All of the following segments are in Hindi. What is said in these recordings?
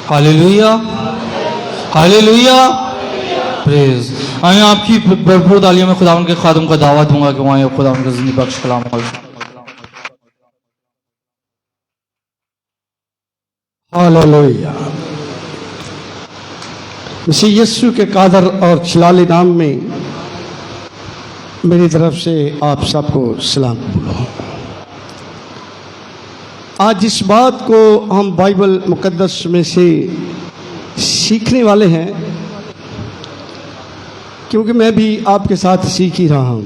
Hallelujah, hallelujah, praise. मैं आपकी भरपूर तालियों में खुदावंद के खादम को दावत दूंगा कि वहाँ खुदावंद का ज़िंदगी बख्श कलाम हो। हालेलुया। मसीह यीशु के कादर और जलाली नाम में मेरी तरफ से आप सबको सलाम बोलो। आज इस बात को हम बाइबल मुकद्दस में से सीखने वाले हैं, क्योंकि मैं भी आपके साथ सीख ही रहा हूं।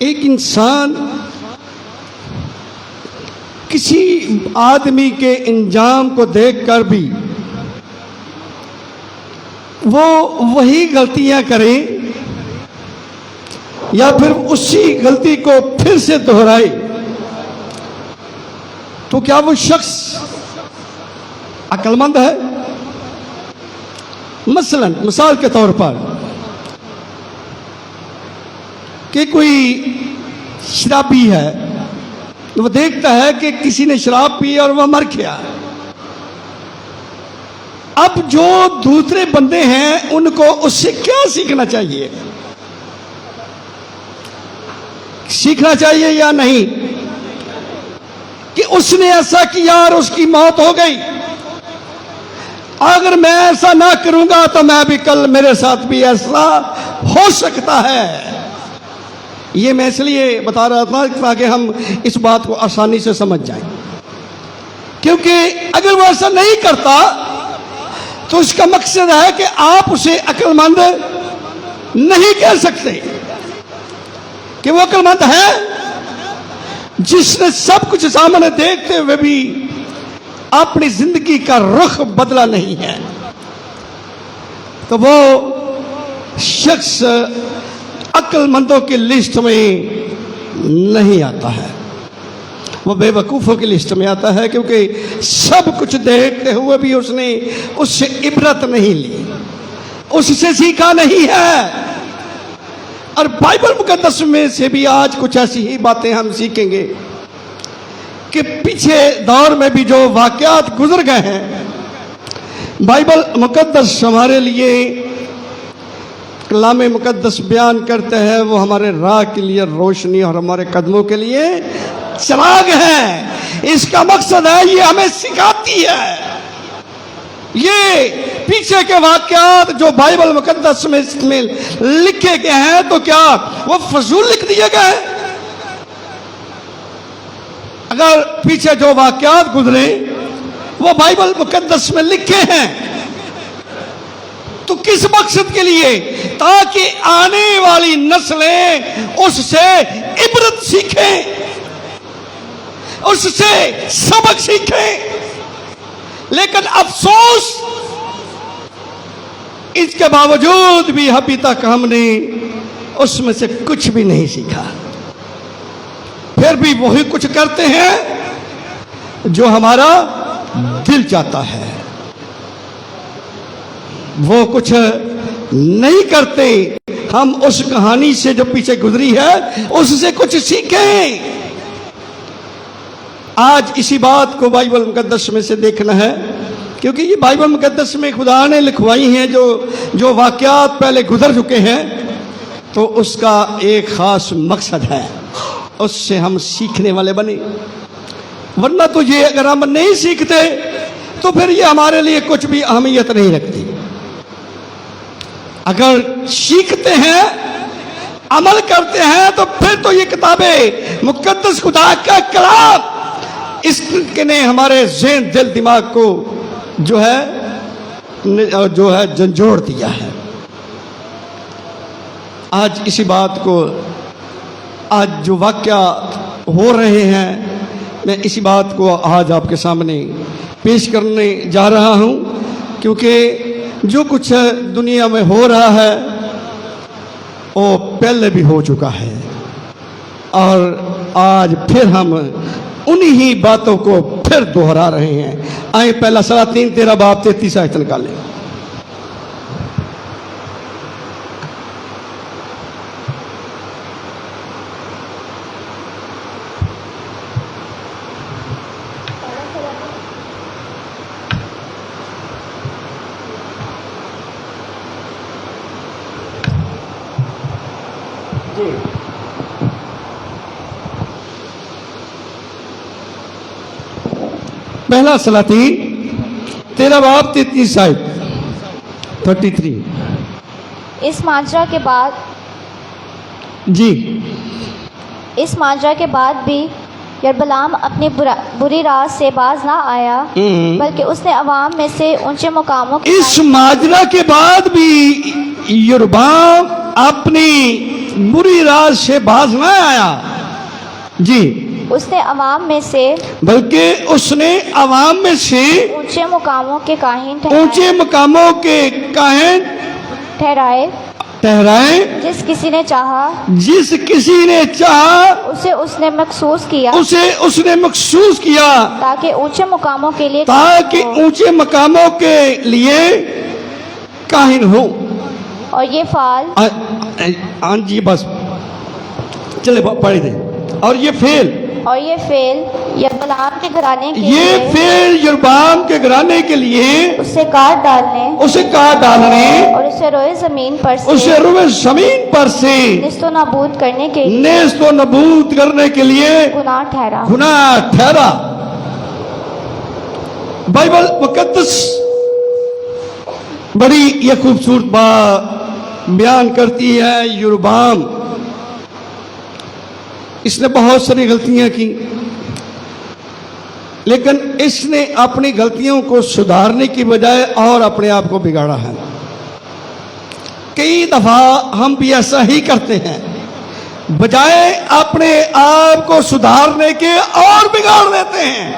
एक इंसान किसी आदमी के इंजाम को देखकर भी वो वही गलतियां करे या फिर उसी गलती को फिर से दोहराए, तो क्या वो शख्स अक्लमंद है? मसलन मिसाल के तौर पर कि कोई शराबी है, वो देखता है कि किसी ने शराब पी और वह मर गया। अब जो दूसरे बंदे हैं उनको उससे क्या सीखना चाहिए? सीखना चाहिए या नहीं कि उसने ऐसा किया और उसकी मौत हो गई, अगर मैं ऐसा ना करूंगा तो मैं भी कल मेरे साथ भी ऐसा हो सकता है। ये मैं इसलिए बता रहा था ताकि हम इस बात को आसानी से समझ जाएं, क्योंकि अगर वो ऐसा नहीं करता तो इसका मकसद है कि आप उसे अक्लमंद नहीं कह सकते। कि वो अक्लमंद है जिसने सब कुछ सामने देखते हुए भी अपनी जिंदगी का रुख बदला नहीं है, तो वो शख्स अक्लमंदों की लिस्ट में नहीं आता है, वो बेवकूफ़ों की लिस्ट में आता है, क्योंकि सब कुछ देखते हुए भी उसने उससे इबरत नहीं ली, उससे सीखा नहीं है। और बाइबल मुकद्दस में से भी आज कुछ ऐसी ही बातें हम सीखेंगे कि पीछे दौर में भी जो वाक़यात गुजर गए हैं, बाइबल मुकद्दस हमारे लिए कलाम मुकद्दस बयान करते हैं, वो हमारे राह के लिए रोशनी और हमारे कदमों के लिए चिराग है। इसका मकसद है ये हमें सिखाती है। ये पीछे के वाक़यात जो बाइबल मुकद्दस में लिखे गए हैं, तो क्या वो फजूल लिख दिए गए? अगर पीछे जो वाक़यात गुजरे वो बाइबल मुकद्दस में लिखे हैं, तो किस मकसद के लिए? ताकि आने वाली नस्लें उससे इबरत सीखें, उससे सबक सीखें। लेकिन अफसोस, इसके बावजूद भी अभी तक हमने उसमें से कुछ भी नहीं सीखा। फिर भी वही कुछ करते हैं जो हमारा दिल चाहता है, वो कुछ नहीं करते। हम उस कहानी से जो पीछे गुजरी है उससे कुछ सीखें। आज इसी बात को बाइबल मुकद्दस में से देखना है, क्योंकि ये बाइबल मुकद्दस में खुदा ने लिखवाई हैं जो वाक़यात पहले गुजर चुके हैं, तो उसका एक ख़ास मकसद है, उससे हम सीखने वाले बने। वरना तो ये अगर हम नहीं सीखते तो फिर ये हमारे लिए कुछ भी अहमियत नहीं रखती। अगर सीखते हैं, अमल करते हैं, तो फिर तो ये किताबें मुकद्दस खुदा का कलाम इसने हमारे ज़हन दिल दिमाग को जो है झंझोड़ दिया है। आज इसी बात को, आज जो वाक़या हो रहे हैं, मैं इसी बात को आज आपके सामने पेश करने जा रहा हूं, क्योंकि जो कुछ दुनिया में हो रहा है वो पहले भी हो चुका है, और आज फिर हम उन्हीं बातों को फिर दोहरा रहे हैं। आए पहला सलातीन 13 बाब 33 आयत निकालें। पहला सलातीन 13 बाब 33 आयत 33। इस माजरा के बाद भी यरबलाम अपनी बुरी राह से बाज ना आया, बल्कि उसने अवाम में से ऊंचे मुकामों इस माजरा के बाद भी यरबाम अपनी बुरी राह से बाज ना आया जी, उसने अवाम में से बल्कि उसने अवाम में से ऊंचे मुकामों के काहिन ऊंचे मुकामों के काहिन ठहराए। जिस किसी ने चाहा उसे उसने महसूस किया ताकि ऊंचे मुकामों के लिए काहिन हो। और ये फाल हाँ जी बस चले पढ़ दे। और ये फेल यरबलाम के घराने के लिए उसे काट डालने और उसे रोए जमीन पर से निस्तो नाबूद करने के लिए गुनाह ठहरा। बाइबल मुकद्दस बड़ी ये खूबसूरत बात बयान करती है। यरबाम इसने बहुत सारी गलतियां की, लेकिन इसने अपनी गलतियों को सुधारने की बजाय और अपने आप को बिगाड़ा है। कई दफा हम भी ऐसा ही करते हैं, बजाय अपने आप को सुधारने के और बिगाड़ देते हैं।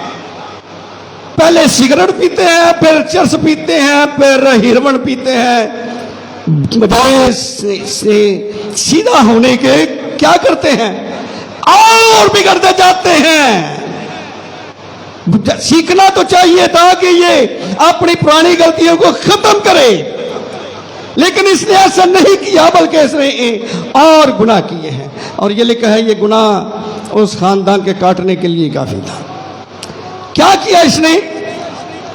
पहले सिगरेट पीते हैं, फिर चरस पीते हैं, फिर हीरोइन पीते हैं। बजाय से सीधा होने के क्या करते हैं, और बिगड़ते जाते हैं। सीखना तो चाहिए था कि ये अपनी पुरानी गलतियों को खत्म करे, लेकिन इसने ऐसा नहीं किया, बल्कि इसने और गुनाह किए हैं। और ये लिखा है ये गुनाह उस खानदान के काटने के लिए काफी था। क्या किया इसने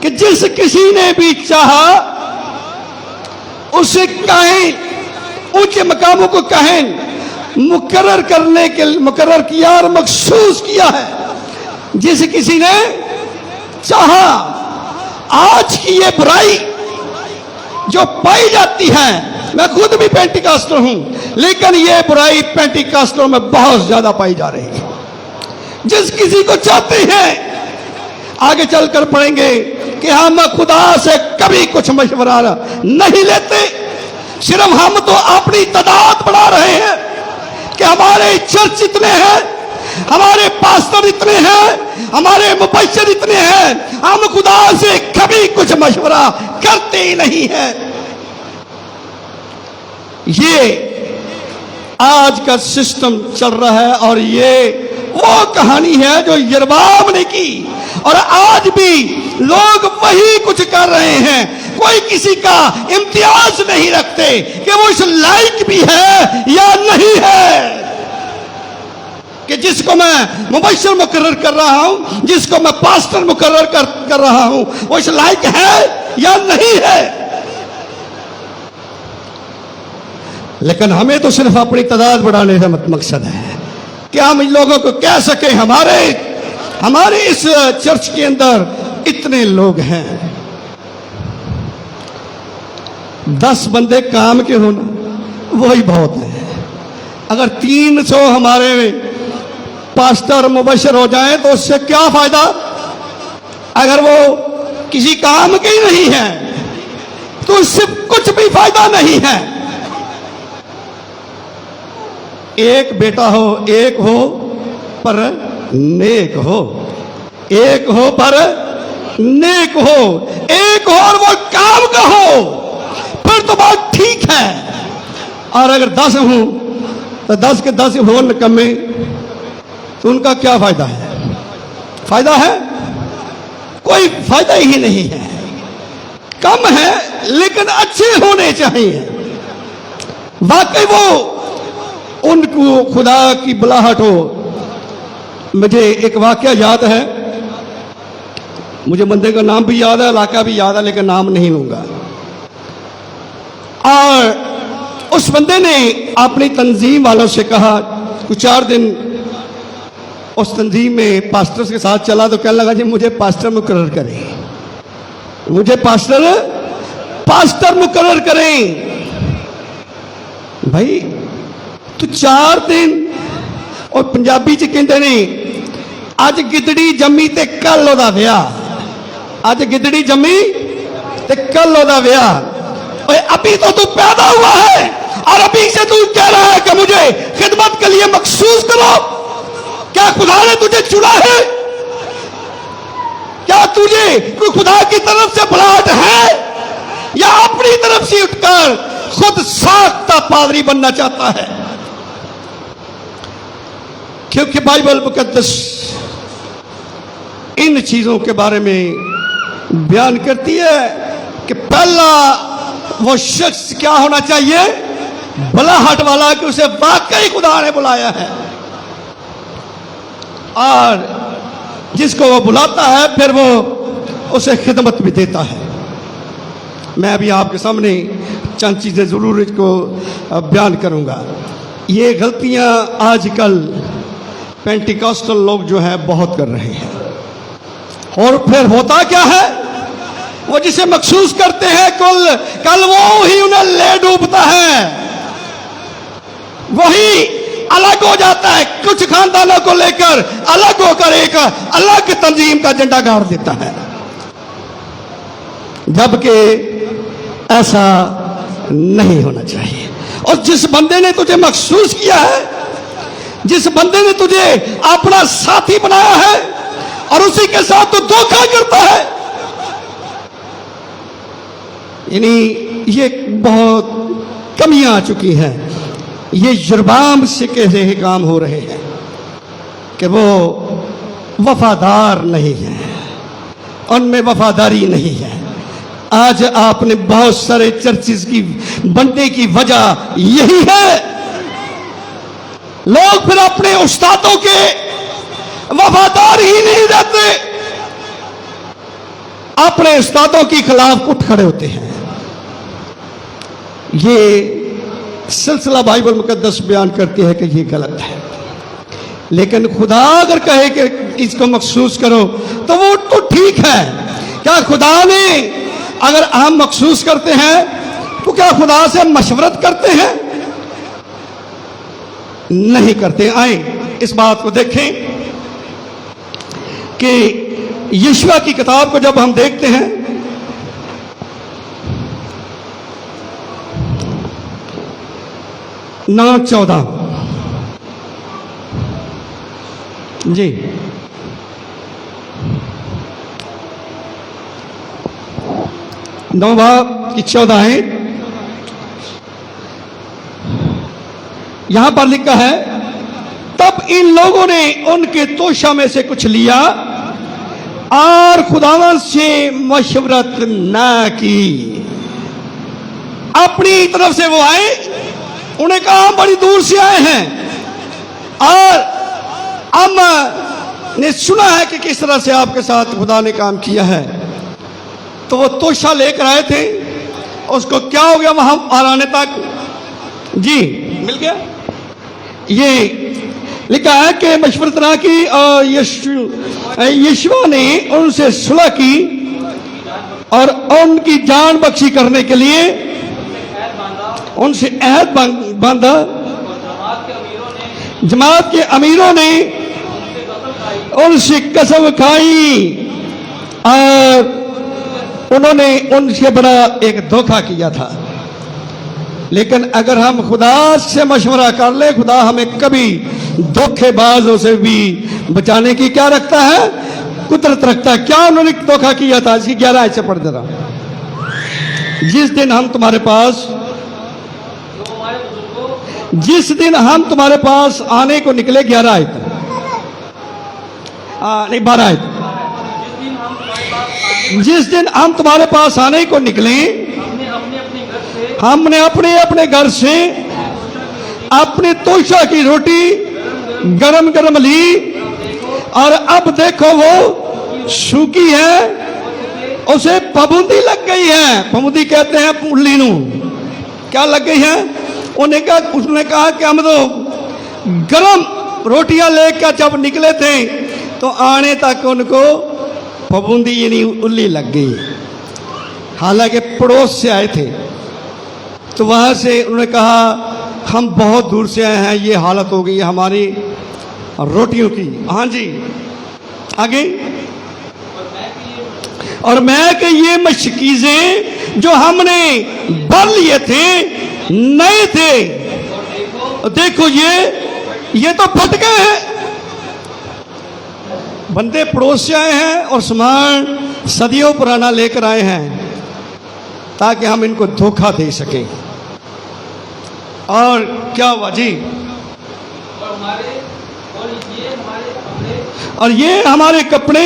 कि जिस किसी ने भी चाहा उसे काहिन ऊंचे मकामों को काहिन मुकर्रर किया और मखसूस किया है। जिस किसी ने चाहा, आज की ये बुराई जो पाई जाती है, मैं खुद भी पेंटिकास्टर हूं, लेकिन ये बुराई पेंटिकास्टरों में बहुत ज्यादा पाई जा रही है। जिस किसी को चाहते हैं, आगे चलकर पढ़ेंगे कि हम खुदा से कभी कुछ मशवरा नहीं लेते, सिर्फ हम तो अपनी तादाद बढ़ा रहे हैं कि हमारे चर्च इतने हैं, हमारे पास्टर इतने हैं, हमारे मुबश्शिर इतने हैं। हम खुदा से कभी कुछ मशवरा करते ही नहीं है। ये आज का सिस्टम चल रहा है, और ये वो कहानी है जो यरबाम ने की, और आज भी लोग वही कुछ कर रहे हैं। कोई किसी का इम्तियाज नहीं रखते कि वो इस लायक भी है या नहीं है, कि जिसको मैं मुबश्शिर मुकर्रर कर रहा हूं, जिसको मैं पास्टर मुकर्रर कर रहा हूं, वो इस लायक है या नहीं है। लेकिन हमें तो सिर्फ अपनी तादाद बढ़ाने का मकसद है कि हम इन लोगों को कह सके हमारे इस चर्च के अंदर इतने लोग हैं। 10 बंदे काम के होना वही बहुत है। अगर 300 हमारे पास्टर मुबश्शिर हो जाएं तो उससे क्या फायदा, अगर वो किसी काम के ही नहीं है तो उससे कुछ भी फायदा नहीं है। एक बेटा हो, एक हो पर नेक हो, एक हो पर नेक हो, एक हो और वो काम का हो, फिर तो बात ठीक है। और अगर 10 हूं तो 10 के 10 हो निकम्मे, तो उनका क्या फायदा है? फायदा है? कोई फायदा ही नहीं है। कम है लेकिन अच्छे होने चाहिए। वाकई वो उनको खुदा की बुलाहट हो। मुझे एक वाकया याद है, मुझे बंदे का नाम भी याद है, इलाका भी याद है, लेकिन नाम नहीं लूंगा। और उस बंदे ने अपनी तंजीम वालों से कहा, कुछ 4 दिन उस तंजीम में पास्टर के साथ चला तो कहने लगा जी मुझे पास्टर मुकर्रर करें, मुझे पास्टर मुकर्रर करें। भाई तू 4 दिन और पंजाबी च कहते ने अज गिदड़ी जम्मी ते कल ओदा विआह, अज गिदड़ी जम्मी ते कल ओदा विआह। ओए अभी तो तू पैदा हुआ है और अभी से तू कह रहा है कि मुझे खिदमत के लिए मखसूस करो। क्या खुदा ने तुझे चुना है? क्या तुझे कोई खुदा की तरफ से बुलाहट है या अपनी तरफ से उठकर खुद साख्ता पादरी बनना चाहता है? क्योंकि बाइबल मुकद्दस इन चीजों के बारे में बयान करती है कि पहला वो शख्स क्या होना चाहिए, बुलाहट वाला, कि उसे वाकई खुदा ने बुलाया है और जिसको वो बुलाता है फिर वो उसे खिदमत भी देता है। मैं अभी आपके सामने चंद चीजें जरूर इसको बयान करूंगा। ये गलतियां आजकल पेंटिकॉस्टल लोग जो है बहुत कर रहे हैं। और फिर होता क्या है, वो जिसे मखसूस करते हैं कल वो ही उन्हें ले डूबता है, वही अलग हो जाता है, कुछ खानदानों को लेकर अलग होकर एक अलग तंजीम का झंडा गाड़ देता है, जबकि ऐसा नहीं होना चाहिए। और जिस बंदे ने तुझे मखसूस किया है, जिस बंदे ने तुझे अपना साथी बनाया है और उसी के साथ तो धोखा करता है, यानी ये बहुत कमियां आ चुकी हैं। ये जुर्बाम से कैसे काम हो रहे हैं कि वो वफादार नहीं है, उनमें वफादारी नहीं है। आज आपने बहुत सारे चर्चिज की बनने की वजह यही है, लोग फिर अपने उस्तादों के वफादार ही नहीं रहते, अपने उस्तादों के खिलाफ उठ खड़े होते हैं। ये सिलसिला बाइबल मुकद्दस बयान करती है कि ये गलत है, लेकिन खुदा अगर कहे कि इसको मखसूस करो तो वो तो ठीक है। क्या खुदा ने, अगर हम मखसूस करते हैं तो क्या खुदा से मशवरत करते हैं? नहीं करते। आए इस बात को देखें कि यिशया की किताब को जब हम देखते हैं, 9:14 जी, 9:14 है। यहां पर लिखा है, तब इन लोगों ने उनके तोशा में से कुछ लिया और खुदावन से मशवरत न की। अपनी तरफ से वो आए, उन्हें कहा हम बड़ी दूर से आए हैं और हमने सुना है कि किस तरह से आपके साथ खुदा ने काम किया है। तो वो तोशा लेकर आए थे, उसको क्या हो गया वहां आने तक जी मिल गया। ये लिखा है कि मशवरत ना की और यीशु ने उनसे सुलह की और उनकी जान बख्शी करने के लिए उनसे अहद बांधा। जमात के अमीरों ने उनसे कसम खाई और उन्होंने उनसे बड़ा एक धोखा किया था। लेकिन अगर हम खुदा से मशवरा कर ले, खुदा हमें कभी धोखेबाजों से भी बचाने की क्या रखता है, कुदरत रखता है। क्या उन्होंने धोखा किया था, इसकी 11 आयत से पढ़ जरा। जिस दिन हम तुम्हारे पास आने को निकले, 11 आयत नहीं 12 आयत। जिस दिन हम तुम्हारे पास आने को निकले, हमने अपने अपने घर से अपने तोशा की रोटी गरम गरम ली और अब देखो वो सूखी है, उसे पाबंदी लग गई है। पाबंदी कहते हैं पुल्ली नू। क्या लग गई है? उसने कहा कि हम तो गरम रोटियां लेकर जब निकले थे तो आने तक उनको फफूंदी यानी उल्ली लग गई। हालांकि पड़ोस से आए थे, तो वहाँ से उन्होंने कहा हम बहुत दूर से आए हैं, ये हालत हो गई हमारी रोटियों की। हाँ जी, आगे। और मैं कि ये मशकीज़ें जो हमने भर लिए थे नए थे, देखो ये तो फट गए हैं। बंदे पड़ोस से आए हैं और सामान सदियों पुराना लेकर आए हैं ताकि हम इनको धोखा दे सकें। और क्या हुआ जी? और ये हमारे कपड़े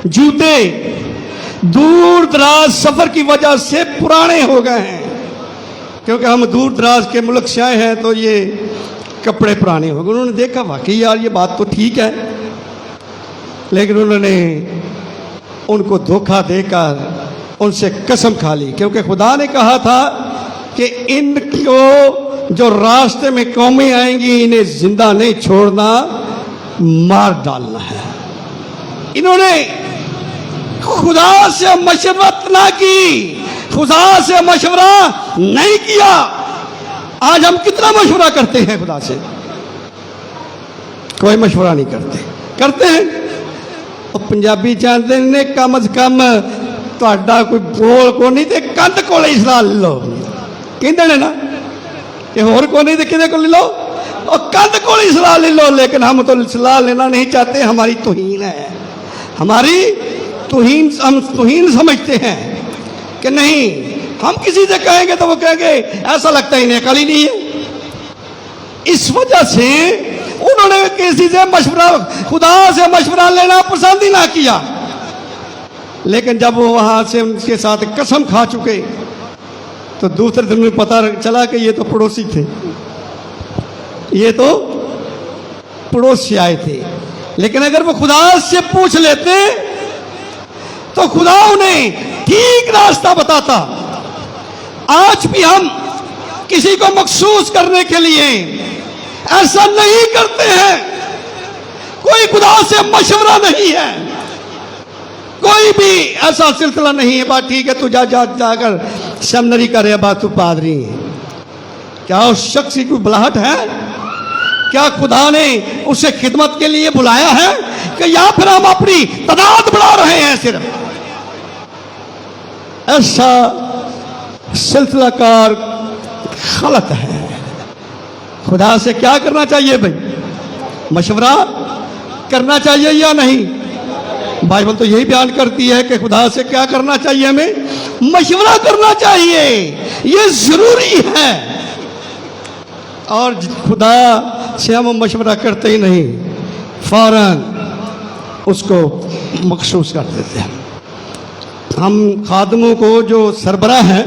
जूते दूर दराज सफर की वजह से पुराने हो गए हैं, क्योंकि हम दूर दराज के मुल्क से आए हैं तो ये कपड़े पुराने हो गए। उन्होंने देखा वाकई यार ये बात तो ठीक है, लेकिन उन्होंने उनको धोखा देकर उनसे कसम खा ली, क्योंकि खुदा ने कहा था कि इनको जो रास्ते में कौमें आएंगी इन्हें जिंदा नहीं छोड़ना, मार डालना है। इन्होंने खुदा से मशवरत ना की, खुदा से मशवरा नहीं किया। आज हम कितना मशवरा करते हैं खुदा से? कोई मशवरा नहीं करते हैं। और पंजाबी जानते ने कम से कम ਤੁਹਾਡਾ कोई बोल को नहीं तो कंध को ही सलाह ले लो, कहते ने ना कि होर को नहीं तो किधे को ले लो, और कंध को ही सलाह ले लो। लेकिन हम तो सलाह लेना नहीं चाहते, हमारी तौहीन है, हमारी तौहीन, हम तौहीन समझते हैं कि नहीं, हम किसी से कहेंगे तो वो कहेंगे ऐसा लगता है इन्हें अकल ही नहीं है। इस वजह से उन्होंने किसी से मशवरा, खुदा से मशवरा लेना पसंद ही ना किया। लेकिन जब वो वहां से उनके साथ कसम खा चुके तो दूसरे दिन में पता चला कि ये तो पड़ोसी थे, ये तो पड़ोस से आए थे। लेकिन अगर वो खुदा से पूछ लेते तो खुदा उन्हें ठीक रास्ता बताता। आज भी हम किसी को मखसूस करने के लिए ऐसा नहीं करते हैं। कोई खुदा से मशवरा नहीं है, कोई भी ऐसा सिलसिला नहीं है। बात ठीक है, तू जाकर सेमिनरी करे, बात तू पादरी है। क्या उस शख्स की कोई बुलाहट है? क्या खुदा ने उसे खिदमत के लिए बुलाया है कि या फिर हम अपनी तादाद बढ़ा रहे हैं? सिर्फ ऐसा सिलसिलाकार गलत है। खुदा से क्या करना चाहिए भाई? मशवरा करना चाहिए या नहीं? बाइबल तो यही बयान करती है कि खुदा से क्या करना चाहिए, हमें मशवरा करना चाहिए, ये जरूरी है। और खुदा से हम मशवरा करते ही नहीं, फौरन उसको मखसूस कर देते हैं। हम खादमों को जो सरबराह है,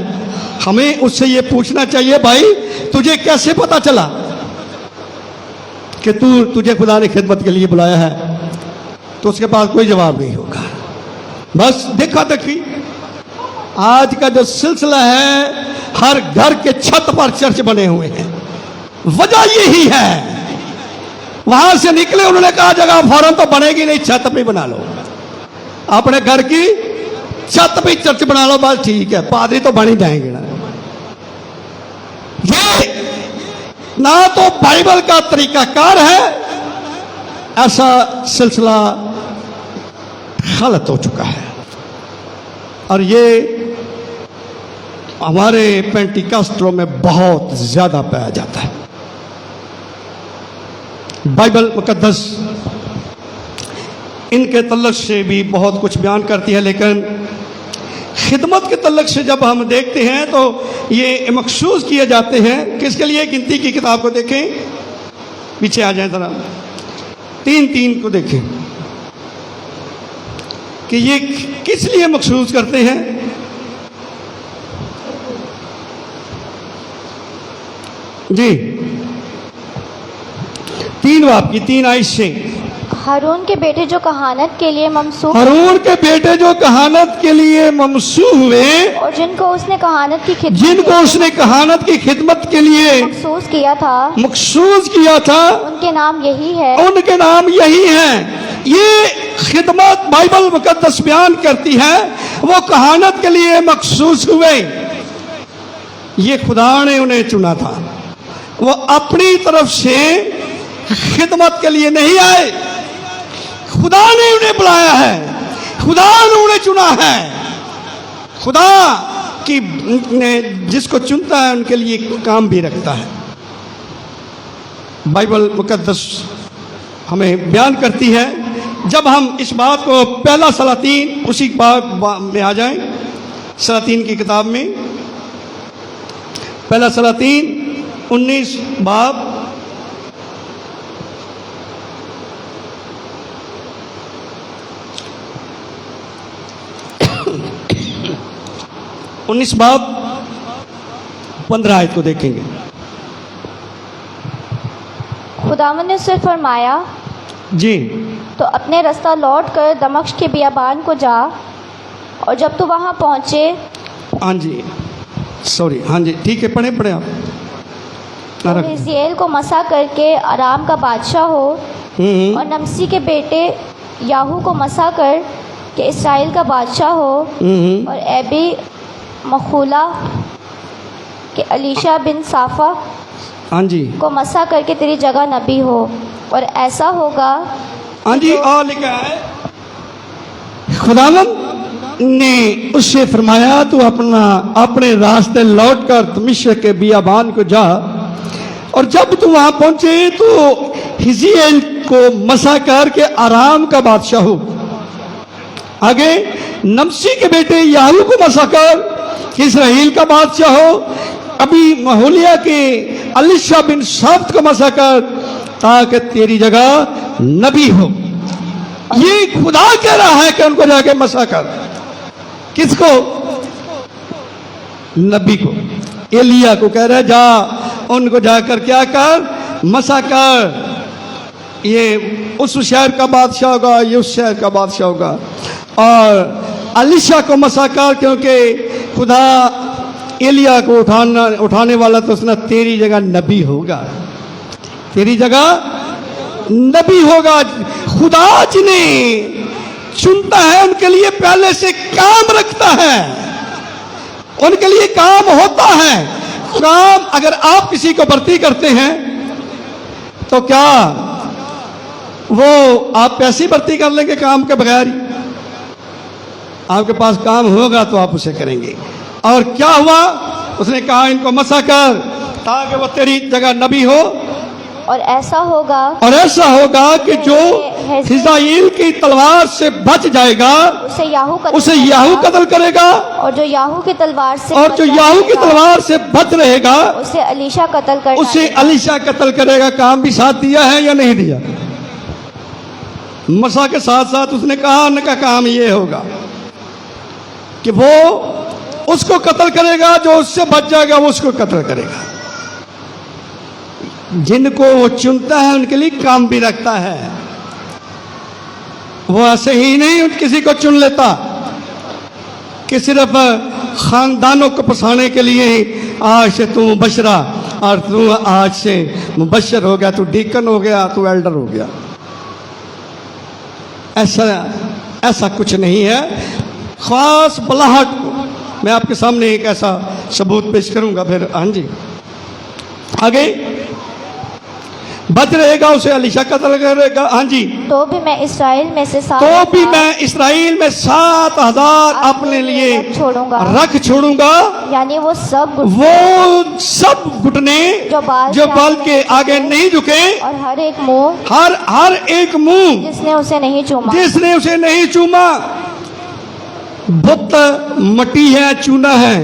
हमें उससे ये पूछना चाहिए, भाई तुझे कैसे पता चला कि तुझे खुदा ने खिदमत के लिए बुलाया है? तो उसके पास कोई जवाब नहीं होगा। बस देखा देखी आज का जो सिलसिला है, हर घर के छत पर चर्च बने हुए हैं। वजह यही है, वहां से निकले, उन्होंने कहा जगह फौरन तो बनेगी नहीं, छत पे बना लो, अपने घर की छत पे चर्च बना लो, बस ठीक है, पादरी तो बन ही जाएंगे ना। ये ना तो बाइबल का तरीकाकार है, ऐसा सिलसिला गलत हो चुका है। और ये हमारे पेंटिकॉस्टलों में बहुत ज्यादा पाया जाता है। बाइबल मुकद्दस इनके तल्लुक से भी बहुत कुछ बयान करती है, लेकिन खिदमत के तल्लुक से जब हम देखते हैं तो ये मखसूस किए जाते हैं। किसके लिए? गिनती की किताब को देखें, पीछे आ जाएं जरा, 3:3 को देखें कि ये किस लिए मखसूस करते हैं। जी 3 बाब की 3 आयत से हारून के बेटे जो कहानत के लिए ममसूख हारून के बेटे जो कहानत के लिए ममसूह हुए और जिनको उसने कहानत की खिदमत के लिए मखसूस किया था, मखसूस किया था, उनके नाम यही है। उनके नाम यही हैं। ये खिदमत बाइबल मुकद्दस बयान करती है, वो कहानत के लिए मखसूस हुए। ये खुदा ने उन्हें चुना था, वो अपनी तरफ से खिदमत के लिए नहीं आए, खुदा ने उन्हें बुलाया है, खुदा ने उन्हें चुना है। खुदा की ने जिसको चुनता है उनके लिए काम भी रखता है। बाइबल मुकद्दस हमें बयान करती है। जब हम इस बात को पहला सलातीन उसी बाब में आ जाएं, सलातीन की किताब में पहला सलातीन 19 बाब 19 बाब 15 आयत को देखेंगे। खुदावंद ने उससे फरमाया, जी, तो अपने रास्ता लौट कर दमश्क के बियाबान को जा, और जब तू वहाँ पहुँचे, हाँ जी, सॉरी, हाँ जी, ठीक है, पढ़े पढ़े आप। तो हिजकिय्येल को मसा करके आराम का बादशाह हो, और नमसी के बेटे याहू को मसा कर के इसराइल का बादशाह हो, और एबी मखूला के अलीशा बिन साफा हाँ जी को मसा करके तेरी जगह नबी हो। और ऐसा होगा, हाँ जी, और लिखा है खुदावंद ने उससे फरमाया, तू अपने रास्ते लौटकर दमिश्क के बियाबान को जा, और जब तू वहां पहुंचे तो हिजकिय्येल को मसा कर के आराम का बादशाह हो। आगे नमसी के बेटे याहू को मसा कर इस्राएल का बादशाह हो। अभी महोलिया के अलीशा बिन साफ्त को मसा कर ताकि तेरी जगह नबी हो। ये खुदा कह रहा है कि उनको जाके मसा कर। किसको? नबी को, एलिया को कह रहा है जा उनको जाकर क्या कर, मसा कर। ये उस शहर का बादशाह होगा, ये उस शहर का बादशाह होगा। और अलीशा को मसा कर, क्योंकि खुदा एलिया को उठाने वाला, तो उसने तेरी जगह नबी होगा, तेरी जगह नबी होगा। खुदा जिन्हें चुनता है उनके लिए पहले से काम रखता है, उनके लिए काम होता है। काम अगर आप किसी को भर्ती करते हैं तो क्या वो आप पैसे भर्ती कर लेंगे काम के बगैर ही? आपके पास काम होगा तो आप उसे करेंगे। और क्या हुआ? उसने कहा इनको मसा कर ताकि वो तेरी जगह नबी हो। और ऐसा होगा कि जो हिजकिय्येल की तलवार से बच जाएगा उसे याहू कत्ल करेगा, और जो याहू की तलवार से बच रहेगा उसे अलीशा कत्ल करेगा। काम भी साथ दिया है या नहीं दिया? मसा के साथ साथ उसने कहा उनका काम ये होगा कि वो उसको कत्ल करेगा, जो उससे बच जाएगा वो उसको कत्ल करेगा। जिनको वो चुनता है उनके लिए काम भी रखता है। वो ऐसे ही नहीं किसी को चुन लेता कि सिर्फ खानदानों को फंसाने के लिए आज से तू मुबशरा, और तू आज से मुबशर हो गया, तू डीकन हो गया, तू एल्डर हो गया। ऐसा कुछ नहीं है। खास बलाहट मैं आपके सामने एक ऐसा सबूत पेश करूंगा। फिर हाँ जी, आगे बच रहेगा, उसे अलीशा कत्ल करेगा। हाँ जी, तो भी मैं इसराइल में 7,000 अपने लिए रख छोड़ूंगा। यानी वो सब घुटने जो बाल के आगे नहीं झुके, और हर एक मुंह जिसने उसे नहीं चूमा। बुत मट्टी है, चूना है,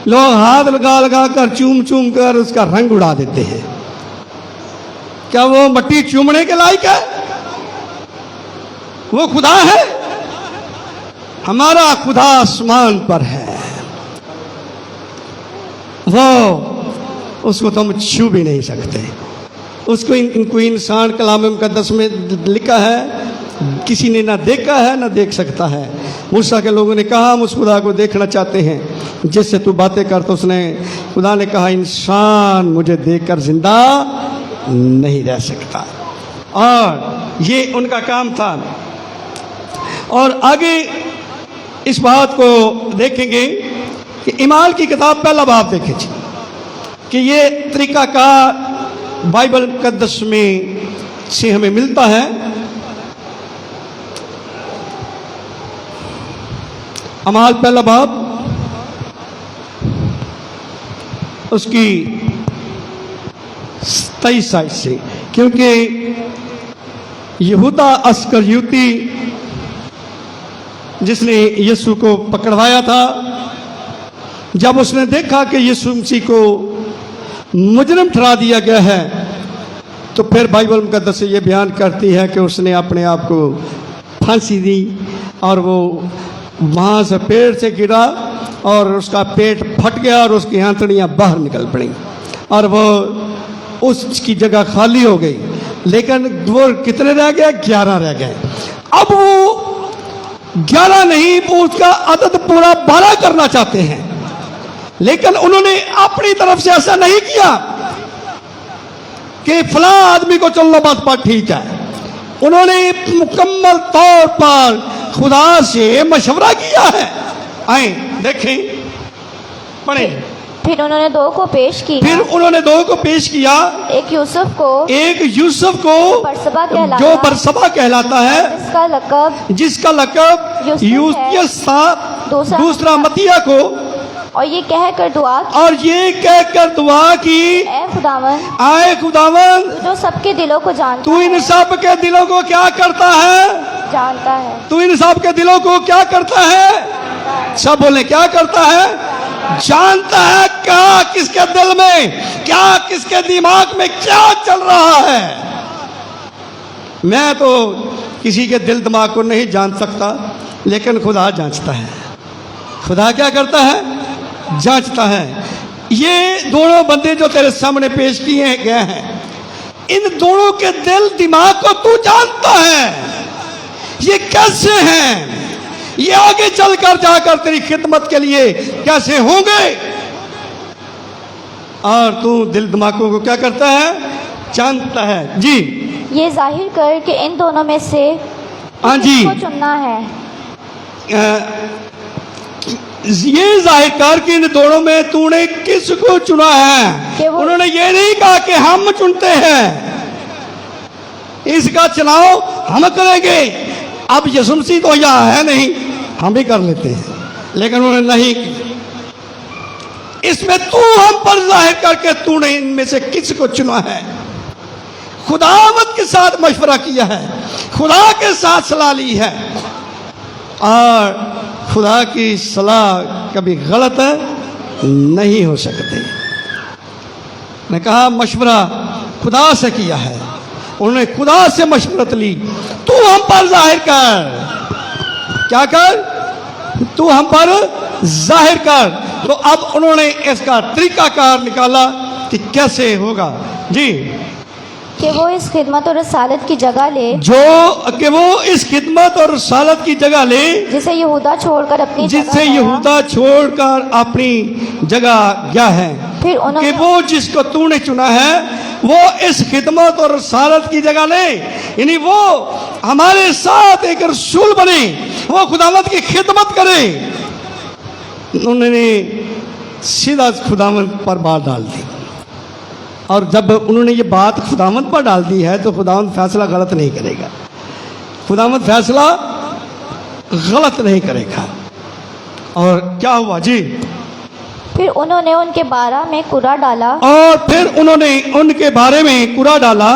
लोग हाथ लगा लगा कर चूम कर उसका रंग उड़ा देते हैं। क्या वो मट्टी चूमने के लायक है? वो खुदा है। हमारा खुदा आसमान पर है, वो उसको तो हम छू भी नहीं सकते। उसको इनको इंसान कलाम मुकद्दस में लिखा है, किसी ने ना देखा है ना देख सकता है। मूसा के लोगों ने कहा हम उस खुदा को देखना चाहते हैं जिससे तू बातें कर, तो उसने खुदा ने कहा इंसान मुझे देखकर जिंदा नहीं रह सकता। और ये उनका काम था। और आगे इस बात को देखेंगे कि ईमाल की किताब पहला बाब देखें कि ये तरीक़ाकार बाइबल मुकद्दस में से हमें मिलता है। अमाल पहला बाब उसकी 27 आयत से, क्योंकि यहूदा अस्करियोती जिसने यीशु को पकड़वाया था, जब उसने देखा कि यीशु मसीह को मुजरिम ठहरा दिया गया है, तो फिर बाइबल मुकद्दस ये बयान करती है कि उसने अपने आप को फांसी दी और वो वहाँ से पेड़ से गिरा और उसका पेट फट गया और उसकी आंतड़ियाँ बाहर निकल पड़ी और वो उसकी जगह खाली हो गई। लेकिन वो कितने रह गए? 11 रह गए। अब वो 11 नहीं, वो उसका अदद पूरा 12 करना चाहते हैं, लेकिन उन्होंने अपनी तरफ से ऐसा नहीं किया कि फला आदमी को चलो बस पर ठीक है। उन्होंने मुकम्मल तौर पर खुदा से मशवरा किया है। आए देखें, पढ़े। फिर उन्होंने 2 को पेश किया। फिर उन्होंने 2 को पेश किया, एक यूसुफ को बरसबा कहलाता, जो बरसबा कहलाता है, जिसका लकब यूसुफ था, दूसरा मतिया को, और ये कहकर दुआ की, ऐ खुदावन जो सबके दिलों को जानता तू इन सब के दिलों को क्या करता है? जानता है। तू इन सब के दिलों को क्या करता है? सब बोले क्या करता है? जानता है। क्या किसके दिल में, क्या किसके दिमाग में क्या चल रहा है? मैं तो किसी के दिल दिमाग को नहीं जान सकता, लेकिन खुदा जांचता है। खुदा क्या करता है? जांचता है। ये दोनों बंदे जो तेरे सामने पेश किए गए हैं, इन दोनों के दिल दिमाग को तू जानता है। ये कैसे हैं, ये आगे चलकर जाकर तेरी खिदमत के लिए कैसे होंगे, और तू दिल दिमागों को क्या करता है? जानता है। जी, ये जाहिर कर कि इन दोनों में से हाँ जी किसको चुनना है। ये जाहिर कर कि इन दोनों में तूने किसको चुना है। उन्होंने ये नहीं कहा कि हम चुनते हैं, इसका चुनाव हम करेंगे। अब यीशु मसीह तो यहाँ है नहीं, हम भी कर लेते हैं, लेकिन उन्होंने नहीं। इसमें तू हम पर जाहिर करके तूने इनमें से किसको चुना है। खुदावत के साथ मशवरा किया है, खुदा के साथ सलाह ली है, और खुदा की सलाह कभी गलत नहीं हो सकती। मैं कहा मशवरा खुदा से किया है, उन्होंने खुदा से मशवरत ली। तू हम पर जाहिर कर, क्या कर? तू हम पर जाहिर कर। तो अब उन्होंने इसका तरीकाकार निकाला कि कैसे होगा। जी, कि वो इस खिदमत और रसालत की जगह ले, कि वो इस खिदमत और रसालत की जगह ले जिसे यहूदा छोड़कर अपनी जगह गया है। फिर उन्होंने कि वो जिसको तूने चुना है वो इस खिदमत और रसालत की जगह ले, यानी वो हमारे साथ एक रसूल बने, वो खुदावंत की खिदमत करे। उन्होंने सीधा खुदावंत पर बात डाल दी, और जब उन्होंने ये बात खुदावंत पर डाल दी है तो खुदावंत फैसला गलत नहीं करेगा। खुदावंत फैसला गलत नहीं करेगा। और क्या हुआ? जी, फिर उन्होंने उनके बारे में कुरा डाला, और फिर उन्होंने उनके बारे में कुरा डाला,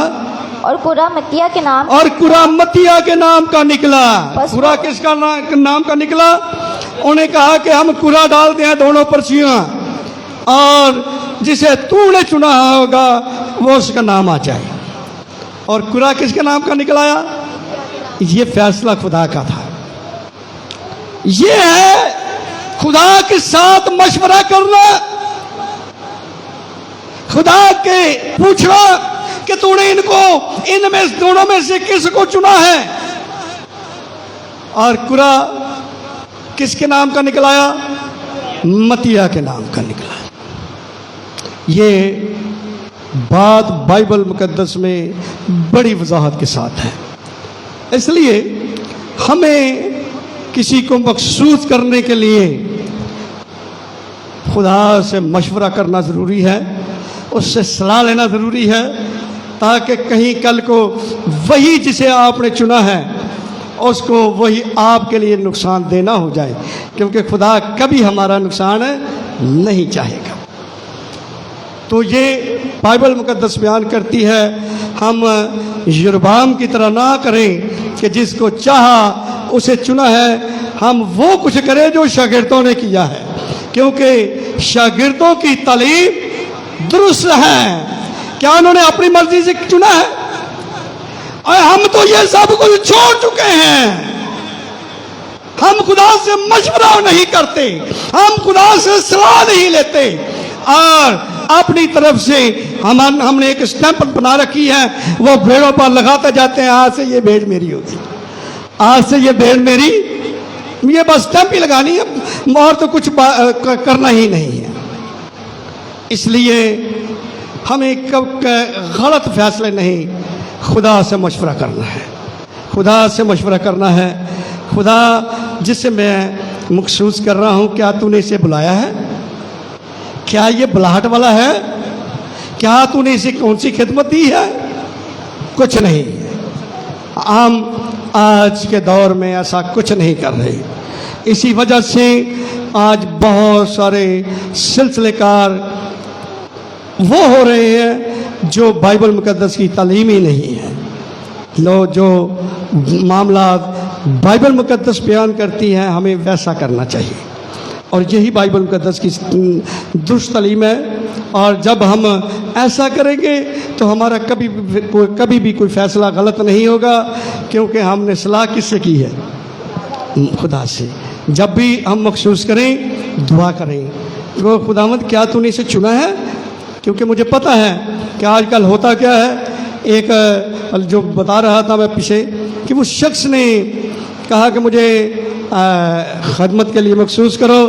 और कुरा मतिया के नाम, और कुरा मतिया के नाम का निकला। कुरा किसका नाम का निकला? उन्होंने कहा कि हम कुरा डालते हैं दोनों पर्चियां, और जिसे तूने चुना होगा वो उसका नाम आ जाए। और कुरा किसके नाम का निकलाया? ये फैसला खुदा का था। ये है खुदा के साथ मशवरा करना, खुदा के पूछना कि तूने इनको इनमें दोनों में से किसको चुना है। और कुरा किसके नाम का निकलाया? मतिया के नाम का निकला। ये बात बाइबल मुकद्दस में बड़ी वजाहत के साथ है। इसलिए हमें किसी को मखसूस करने के लिए खुदा से मशवरा करना ज़रूरी है, उससे सलाह लेना ज़रूरी है, ताकि कहीं कल को वही जिसे आपने चुना है उसको वही आपके लिए नुकसान देना हो जाए, क्योंकि खुदा कभी हमारा नुकसान नहीं चाहेगा। तो ये बाइबल मुकद्दस बयान करती है, हम यरबाम की तरह ना करें कि जिसको चाहा उसे चुना है, हम वो कुछ करें जो शागिर्दों ने किया है, क्योंकि शागिर्दों की तालीम दुरुस्त है। क्या उन्होंने अपनी मर्जी से चुना है? और हम तो ये सब कुछ छोड़ चुके हैं। हम खुदा से मशवरा नहीं करते, हम खुदा से सलाह नहीं लेते, और अपनी तरफ से हमने एक स्टैंप बना रखी है, वो भेड़ों पर लगाते जाते हैं, आज से ये भेड़ मेरी होगी, आज से ये भेड़ मेरी, ये बस स्टैंप ही लगानी है और तो कुछ करना ही नहीं है। इसलिए हमें कब गलत फैसले नहीं, खुदा से मशवरा करना है, खुदा से मशवरा करना है। खुदा जिससे मैं मखसूस कर रहा हूँ, क्या तूने इसे बुलाया है? क्या ये बुलाहट वाला है? क्या तूने इसे कौन सी खिदमत दी है? कुछ नहीं। हम आज के दौर में ऐसा कुछ नहीं कर रहे। इसी वजह से आज बहुत सारे सिलसिलेकार वो हो रहे हैं जो बाइबल मुकद्दस की तालीम ही नहीं है। लो जो मामला बाइबल मुकद्दस बयान करती है, हमें वैसा करना चाहिए, और यही बाइबल मुकद्दस की दुरुस्त तालीम है। और जब हम ऐसा करेंगे तो हमारा कभी भी कोई फैसला गलत नहीं होगा, क्योंकि हमने सलाह किससे की है? खुदा से। जब भी हम मखसूस करें, दुआ करें, तो खुदावंद क्या तूने इसे चुना है? क्योंकि मुझे पता है कि आजकल होता क्या है। एक जो बता रहा था मैं पीछे, कि वो शख्स ने कहा कि मुझे खदमत के लिए मखसूस करो,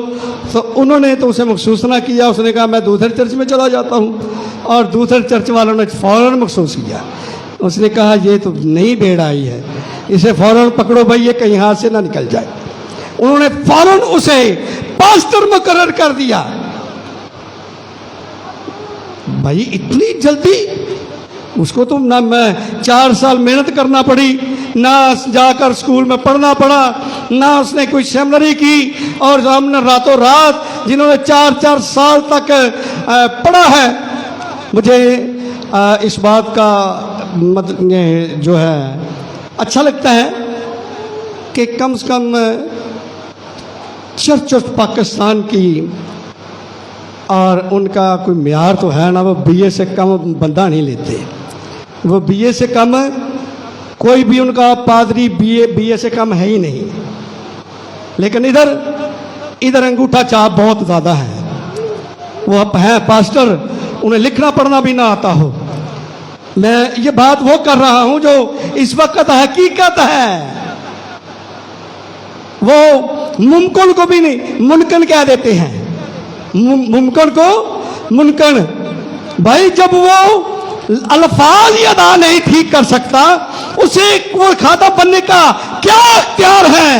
तो उन्होंने तो उसे मखसूस ना किया, उसने कहा मैं दूसरे चर्च में चला जाता हूँ, और दूसरे चर्च वालों ने फ़ौरन मखसूस किया। उसने कहा ये तो नई भेड़ आई है, इसे फ़ौरन पकड़ो भाई, ये कहीं हाथ से ना निकल जाए। उन्होंने फ़ौरन उसे पास्टर मुकर्रर कर दिया। भाई इतनी जल्दी? उसको तो ना मैं 4 साल मेहनत करना पड़ी, ना जाकर स्कूल में पढ़ना पड़ा, ना उसने कोई सेमिनरी की, और हमने रातों रात जिन्होंने 4-4 साल तक पढ़ा है। मुझे इस बात का मतलब जो है अच्छा लगता है कि कम से कम चर्च ऑफ पाकिस्तान की, और उनका कोई म्यार तो है ना, वो बीए से कम बंदा नहीं लेते। वो बीए से कम कोई भी उनका पादरी बीए से कम है ही नहीं। लेकिन इधर अंगूठा छाप बहुत ज़्यादा है। वो अब हैं पास्टर, उन्हें लिखना पढ़ना भी ना आता हो। मैं ये बात वो कर रहा हूं जो इस वक्त हकीकत है। वो मुमकिन को भी नहीं मुमकिन कह देते हैं, मुमकिन को मुमकिन। भाई जब वो अल्फाज ही अदा नहीं ठीक कर सकता, उसे कोई खाता बनने का क्या इख्तियार है?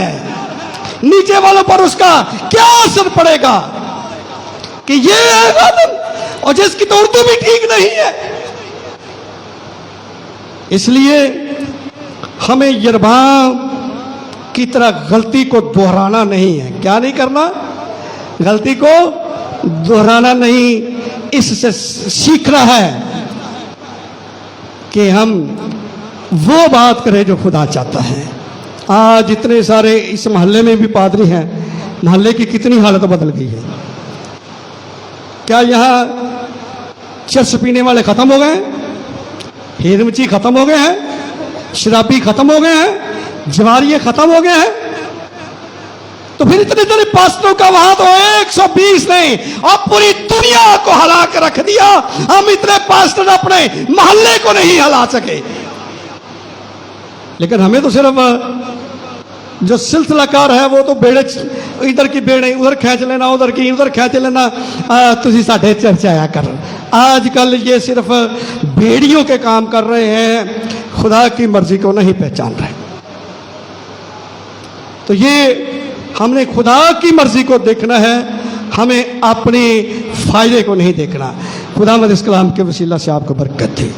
नीचे वालों पर उसका क्या असर पड़ेगा कि ये है खादिम, और जिसकी तो उर्दू भी ठीक नहीं है। इसलिए हमें यरबाम की तरह गलती को दोहराना नहीं है। क्या नहीं करना? गलती को दोहराना नहीं। इससे सीखना है कि हम वो बात करें जो खुदा चाहता है। आज इतने सारे इस मोहल्ले में भी पादरी हैं, मोहल्ले की कितनी हालत बदल गई है। क्या यहाँ चर्च पीने वाले खत्म हो गए हैं? हिरमची खत्म हो गए हैं? शराबी खत्म हो गए हैं? जवारिये खत्म हो गए हैं? तो फिर इतने इतने पास्टरों का वहां तो 120 नहीं और पूरी दुनिया को हिला के रख दिया। हम इतने पास्टर अपने मोहल्ले को नहीं हिला सके, लेकिन हमें तो सिर्फ जो सिलसिलाकार है वो तो बेड़े इधर की बेड़े उधर खींच लेना, उधर की उधर खींच लेना, तुझी साढ़े चर्चा आया कर। आजकल ये सिर्फ बेड़ियों के काम कर रहे हैं, खुदा की मर्जी को नहीं पहचान रहे। तो ये हमने खुदा की मर्जी को देखना है, हमें अपने फायदे को नहीं देखना। खुदा इस कलाम के वसीला से आपको बरकत थी।